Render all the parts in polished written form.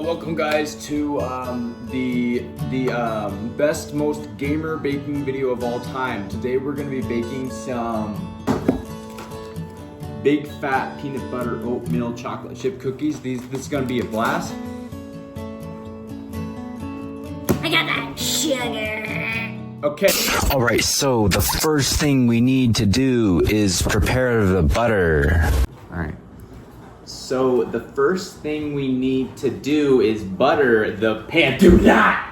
Welcome guys to the best, most gamer baking video of all time. Today we're gonna be baking some big fat peanut butter oatmeal chocolate chip cookies. This is gonna be a blast. I got that sugar. Okay. All right, so the first thing we need to do is prepare the butter. All right. So the first thing we need to do is butter the pan. Do that!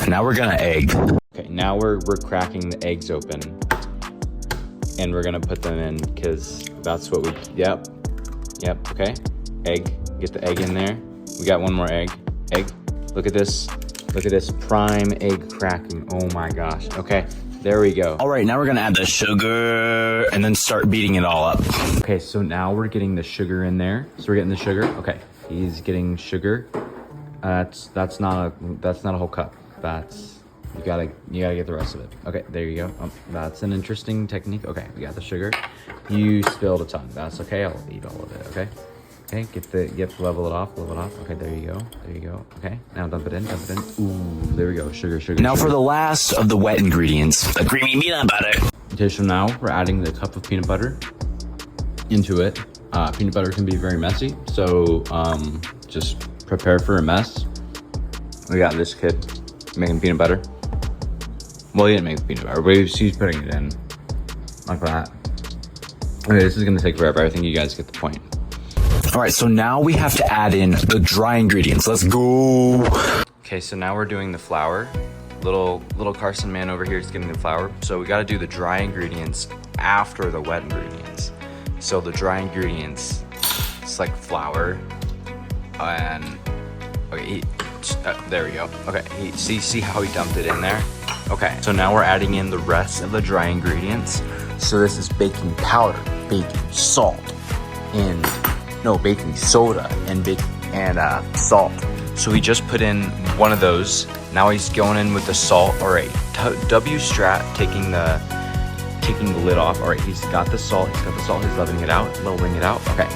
Now we're gonna egg. Okay, now we're cracking the eggs open. And we're gonna put them in because that's what we, yep, okay. Egg, get the egg in there. We got one more egg, look at this prime egg cracking, oh my gosh. Okay, there we go. All right, now we're gonna add the sugar and then start beating it all up. Okay, so now we're getting the sugar in there. So we're getting the sugar, okay. He's getting sugar. That's not a whole cup. You gotta get the rest of it. Okay, there you go. That's an interesting technique. Okay, we got the sugar. You spilled a ton. That's okay. I'll eat all of it. Okay. Okay. Level it off. Okay, there you go. Okay. Now dump it in. Ooh, there we go. Sugar. Now for the last of the wet ingredients, the creamy peanut butter. Okay, so now we're adding the cup of peanut butter into it. Peanut butter can be very messy, so just prepare for a mess. We got this kid making peanut butter. Well, he didn't make the peanut butter, but he's putting it in like that. Okay, this is gonna take forever. I think you guys get the point. All right, so now we have to add in the dry ingredients. Let's go. Okay, so now we're doing the flour. Little Carson man over here is getting the flour. So we gotta do the dry ingredients after the wet ingredients. So the dry ingredients, it's like flour and, okay, there we go. Okay, see how he dumped it in there? Okay, so now we're adding in the rest of the dry ingredients. So this is baking powder, baking salt, and baking soda and salt. So he just put in one of those. Now he's going in with the salt. All right, W Strat taking the lid off. All right, he's got the salt. He's leveling it out. Okay,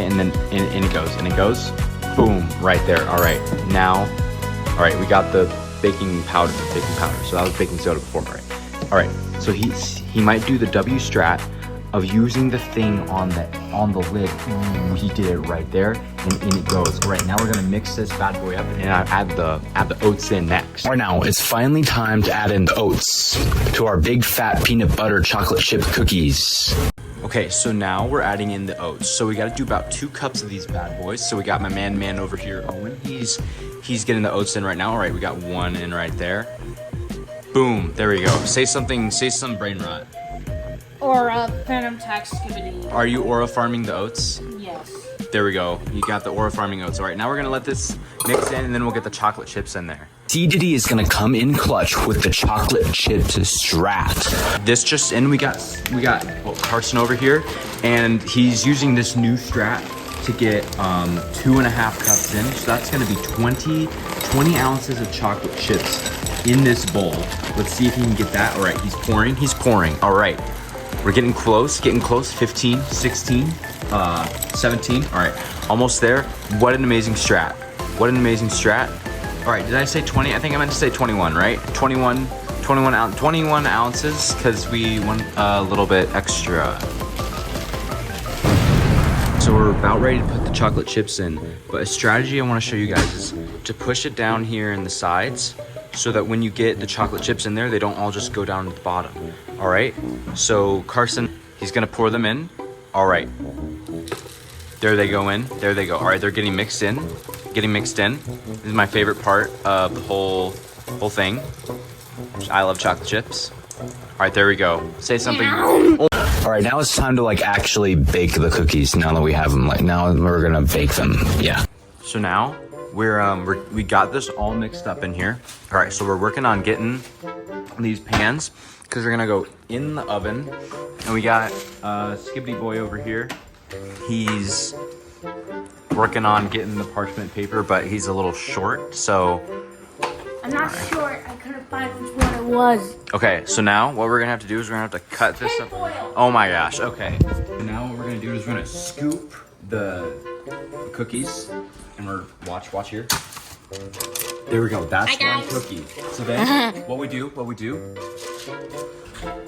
and then in it goes. Boom, right there. All right, we got the baking powder. So that was baking soda before, right? All right, so he might do the W Strat of using the thing on the lid. Ooh, he did it right there, and in it goes. All right, now we're gonna mix this bad boy up and add the oats in next. All right, now it's finally time to add in the oats to our big fat peanut butter chocolate chip cookies. Okay, so now we're adding in the oats. So we gotta do about 2 cups of these bad boys. So we got my man over here, Owen. He's getting the oats in right now. All right, we got 1 in right there. Boom, there we go. Say some brain rot. Aura, Phantom Tax, Skibbity. Are you aura farming the oats? Yes. There we go. You got the aura farming oats. All right, now we're gonna let this mix in and then we'll get the chocolate chips in there. T Diddy is gonna come in clutch with the chocolate chip strat. This just in, we got Carson over here, and he's using this new strat to get 2.5 cups in. So that's gonna be 20 ounces of chocolate chips in this bowl. Let's see if he can get that. All right, he's pouring. All right, we're getting close, 15, 16, 17. All right, almost there. What an amazing strat. All right, did I say 20? I think I meant to say 21, right? 21 ounces, because we want a little bit extra. So we're about ready to put the chocolate chips in, but a strategy I want to show you guys is to push it down here in the sides so that when you get the chocolate chips in there, they don't all just go down to the bottom. All right, so Carson, he's gonna pour them in. All right, there they go in. All right, they're getting mixed in. This is my favorite part of the whole thing. I love chocolate chips. All right, there we go. Say something. Oh. All right, now it's time to actually bake the cookies. Now that we have them, now we're gonna bake them. Yeah. So now we got this all mixed up in here. All right, so we're working on getting these pans because we're gonna go in the oven. And we got Skibbity boy over here. He's working on getting the parchment paper, but he's a little short, so I'm not sure. I couldn't find which one it was. Okay, so now what we're gonna have to do is we're gonna have to cut this up. Tinfoil. Oh my gosh, okay. Now what we're gonna do is we're gonna scoop the cookies and we're, watch here. There we go, that's Hi, one guys. cookie. So then, what we do.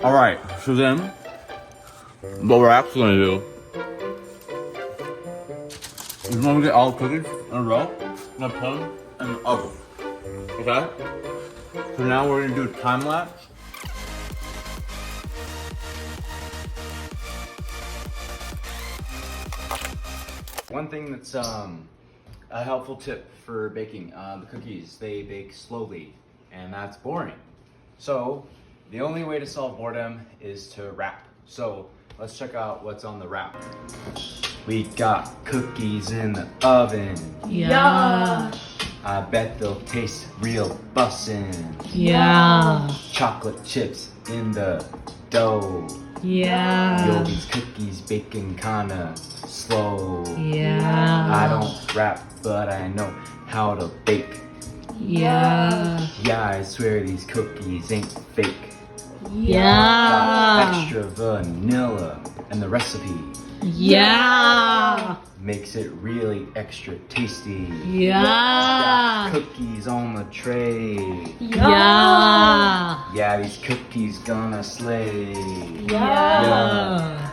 All right, so then, what we're actually gonna do is we're gonna get all the cookies in a row, and put them in the oven. Okay? So now we're gonna do a time lapse. One thing that's a helpful tip for baking, the cookies, they bake slowly, and that's boring. So the only way to solve boredom is to wrap. So let's check out what's on the wrap. We got cookies in the oven. Yeah. I bet they'll taste real bussin'. Yeah. Chocolate chips in the dough. Yeah. Yo, these cookies baking kinda slow. Yeah. I don't rap, but I know how to bake. Yeah. Yeah, I swear these cookies ain't fake. Yeah. Extra vanilla, and the recipe Yeah. makes it really extra tasty. Yeah. Cookies on the tray. Yeah. Yeah, these cookies gonna slay. Yeah.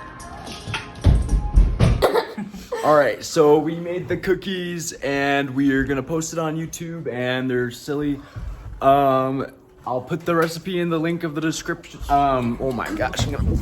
All right, so we made the cookies and we are gonna post it on YouTube, and they're silly. I'll put the recipe in the link of the description. Oh my gosh, I'm gonna